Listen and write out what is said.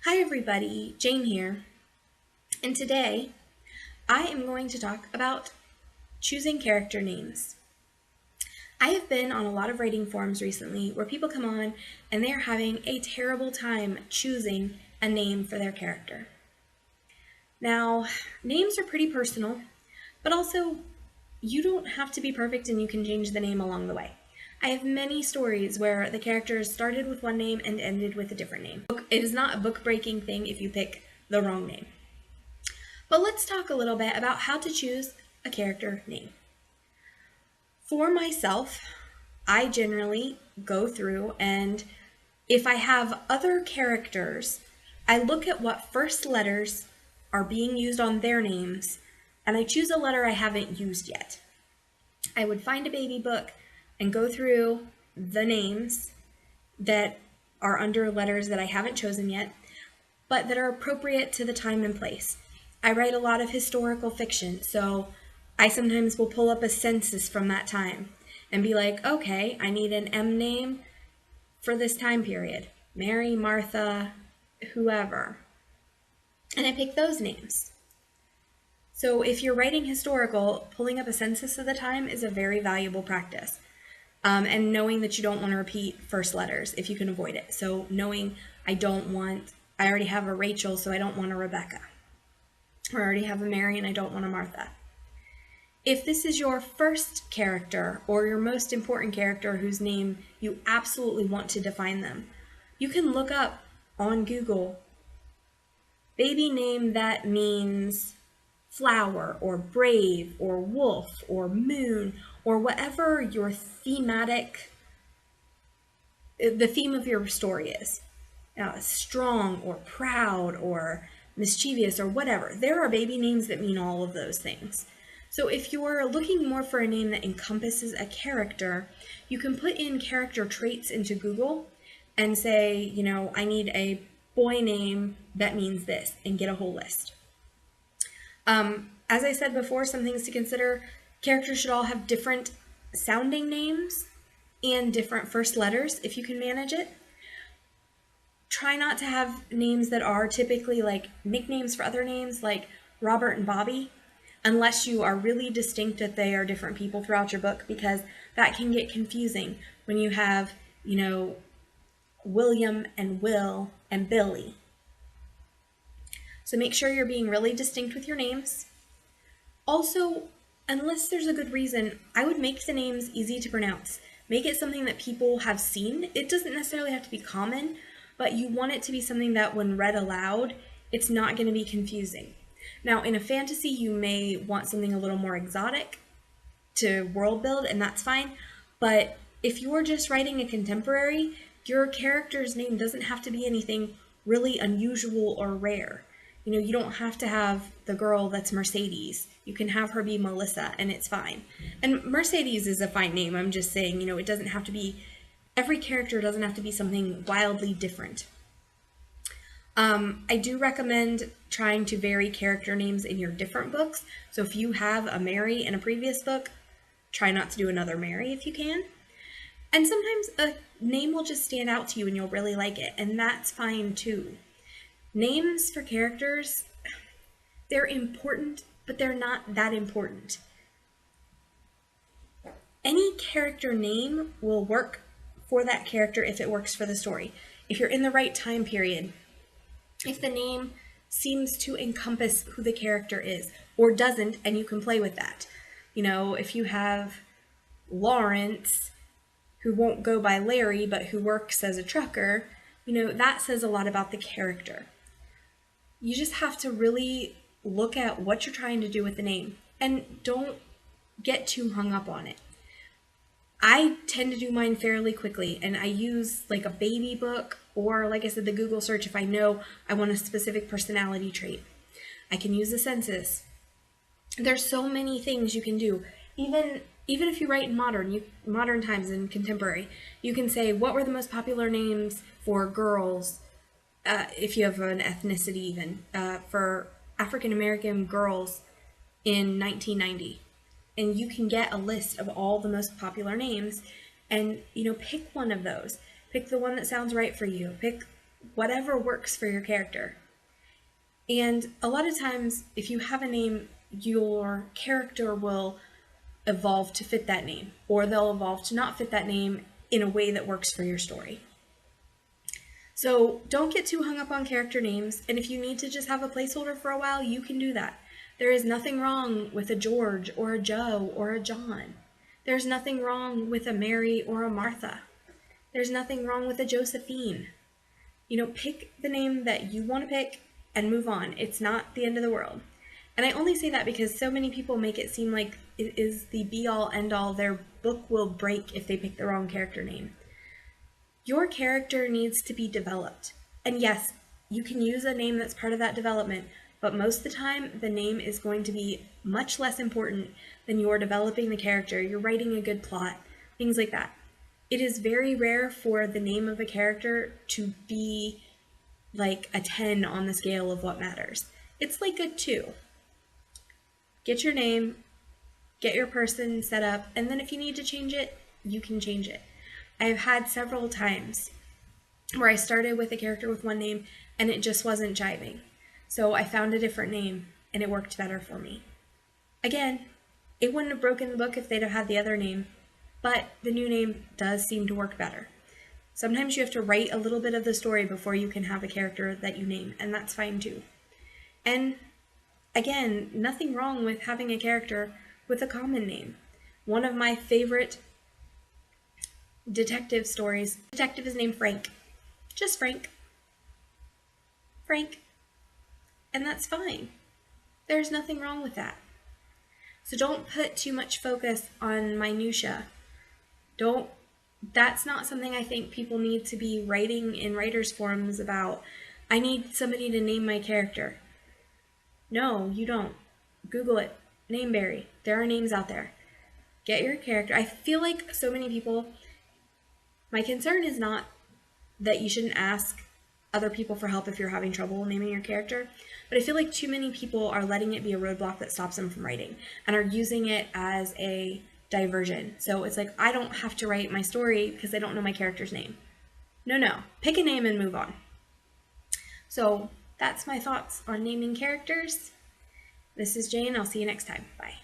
Hi everybody, Jane here, and today I am going to talk about choosing character names. I have been on a lot of writing forums recently where people come on and they are having a terrible time choosing a name for their character. Now, names are pretty personal, but also you don't have to be perfect and you can change the name along the way. I have many stories where the characters started with one name and ended with a different name. It is not a book-breaking thing if you pick the wrong name. But let's talk a little bit about how to choose a character name. For myself, I generally go through and if I have other characters, I look at what first letters are being used on their names and I choose a letter I haven't used yet. I would find a baby book and go through the names that are under letters that I haven't chosen yet, but that are appropriate to the time and place. I write a lot of historical fiction, so I sometimes will pull up a census from that time and be like, okay, I need an M name for this time period. Mary, Martha, whoever. And I pick those names. So if you're writing historical, pulling up a census of the time is a very valuable practice. And knowing that you don't want to repeat first letters if you can avoid it. So knowing I already have a Rachel, so I don't want a Rebecca. Or I already have a Mary and I don't want a Martha. If this is your first character or your most important character whose name you absolutely want to define them, you can look up on Google baby name that means flower or brave or wolf or moon or whatever your the theme of your story is. Strong or proud or mischievous or whatever. There are baby names that mean all of those things. So if you're looking more for a name that encompasses a character, you can put in character traits into Google and say, I need a boy name that means this, and get a whole list. As I said before, some things to consider. Characters should all have different sounding names and different first letters if you can manage it. Try not to have names that are typically like nicknames for other names, like Robert and Bobby, unless you are really distinct that they are different people throughout your book, because that can get confusing when you have, William and Will and Billy. So make sure you're being really distinct with your names. Also, unless there's a good reason, I would make the names easy to pronounce. Make it something that people have seen. It doesn't necessarily have to be common, but you want it to be something that when read aloud, it's not going to be confusing. Now, in a fantasy, you may want something a little more exotic to world build, and that's fine. But if you're just writing a contemporary, your character's name doesn't have to be anything really unusual or rare. You don't have to have the girl that's Mercedes. You can have her be Melissa, and it's fine. And Mercedes is a fine name. I'm just saying, it doesn't have to be, every character doesn't have to be something wildly different. I do recommend trying to vary character names in your different books. So if you have a Mary in a previous book, try not to do another Mary if you can. And sometimes a name will just stand out to you and you'll really like it, and that's fine too. Names for characters, they're important, but they're not that important. Any character name will work for that character if it works for the story. If you're in the right time period, if the name seems to encompass who the character is, or doesn't, and you can play with that. If you have Lawrence, who won't go by Larry, but who works as a trucker, that says a lot about the character. You just have to really look at what you're trying to do with the name, and don't get too hung up on it. I tend to do mine fairly quickly, and I use like a baby book or, like I said, the Google search if I know I want a specific personality trait. I can use the census. There's so many things you can do. Even if you write in modern times and contemporary, you can say what were the most popular names for girls, if you have an ethnicity even, for African American girls in 1990. And you can get a list of all the most popular names and, pick one of those. Pick the one that sounds right for you. Pick whatever works for your character. And a lot of times, if you have a name, your character will evolve to fit that name, or they'll evolve to not fit that name in a way that works for your story. So don't get too hung up on character names, and if you need to just have a placeholder for a while, you can do that. There is nothing wrong with a George or a Joe or a John. There's nothing wrong with a Mary or a Martha. There's nothing wrong with a Josephine. Pick the name that you want to pick and move on. It's not the end of the world. And I only say that because so many people make it seem like it is the be-all, end-all. Their book will break if they pick the wrong character name. Your character needs to be developed. And yes, you can use a name that's part of that development, but most of the time, the name is going to be much less important than you're developing the character, you're writing a good plot, things like that. It is very rare for the name of a character to be like a 10 on the scale of what matters. It's like a 2. Get your name, get your person set up, and then if you need to change it, you can change it. I've had several times where I started with a character with one name and it just wasn't jiving. So I found a different name and it worked better for me. Again, it wouldn't have broken the book if they'd have had the other name, but the new name does seem to work better. Sometimes you have to write a little bit of the story before you can have a character that you name, and that's fine too. And again, nothing wrong with having a character with a common name. One of my favorite detective stories, detective is named Frank. Just Frank. Frank. And that's fine. There's nothing wrong with that. So don't put too much focus on minutia. That's not something I think people need to be writing in writers' forums about. I need somebody to name my character. No, you don't. Google it. Nameberry. There are names out there. Get your character. I feel like so many people, my concern is not that you shouldn't ask other people for help if you're having trouble naming your character, but I feel like too many people are letting it be a roadblock that stops them from writing and are using it as a diversion. So it's like, I don't have to write my story because I don't know my character's name. No. Pick a name and move on. So that's my thoughts on naming characters. This is Jane. I'll see you next time. Bye.